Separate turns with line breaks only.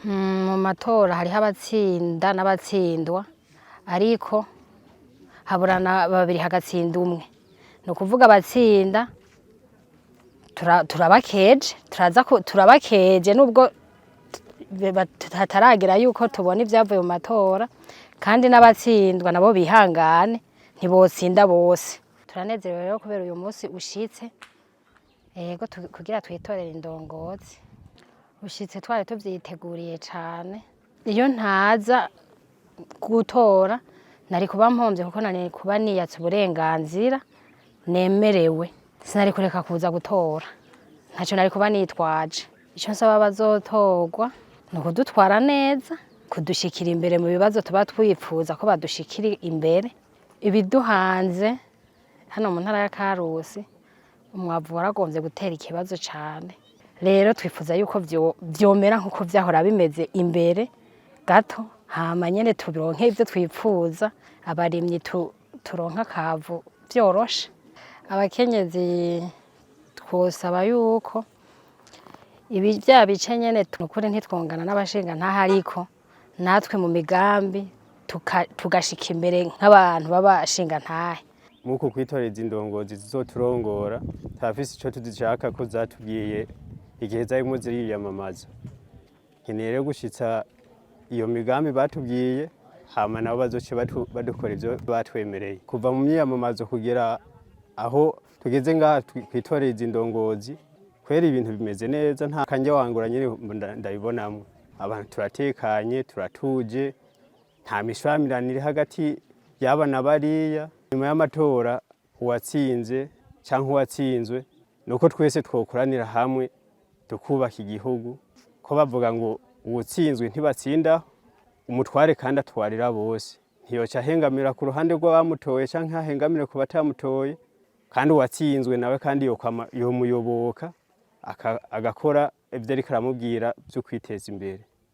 Mu matora hariho abatsinda n'abatsindwa ariko haburana babiri hagatsinda umwe. Ni ukuvuga abatsinda turabakeje nubwo hataragera yuko tubona ibyavuye mu matora, kandi n'abatsindwa nabo bihangane ntibotsinda bose. Turanezerewe rero kubera uyu munsi ushitse, yego kugira twitorere indongozi. Ushitse twari tuvyiteguriye cane. Iyo ntaza gutora nari kuba mpomvye kuko nari kuba niyatse uburenganzira nemerewe. Sinari kureka kuza gutora, ntaco nari kuba nitwaje. Ico nsaba abazotorwa ni ukudutwara neza, kudushikira imbere mu bibazo tuba twipfuza ko badushikira imbere. Ibiduhanze hano mu ntara ya Karusi, umwavu waragomvye gutera ikibazo cane. Rero twifuza yuko vyomera nkuko vyahora bimeze imbere gato, hama nyene turonke ivyo twipfuza, abarimyi turonka akavu vyoroshe. Abakenyezi twosaba yuko vya bice nyene nukuri ntitwongana n'abashinga ntaho, ariko natwe mu migambi tugashika imbere nk'abantu b'abashinga ntahe.
Muko kwitoreza indongozi zizoturongora, turafise ico tuzishaka ko zatubwiye igihe zarimwo ziriyamamaza. Nkeneye rero gushitsa iyo migambi batubwiye, hama nabo bazoce badukora ivyo batwemereye. Kuva mu myiyamamazo kugera aho tugeze ngaha kwitoreza indongozi, kwera ibintu bimeze neza, nta kanja wangura nyene ndabibonamwo. Abantu turatekanye, turatuje, nta mishwamirano iri hagati y'aba na bariya. Nyuma y'amatora uwatsinze canke uwatsinzwe, nuko twese twokoranira hamwe tukubaka igihugu. Ko bavuga ngo uwutsinzwe ntibatsindaho, umutware kandi atwarira bose. Ntiyoca ahengamira ku ruhande rw'abamutoye canke ahengamire ku batamutoye, kandi uwatsinzwe nawe kandi yomuyoboka agakora ivyo ariko aramubwira vyo kwiteza imbere.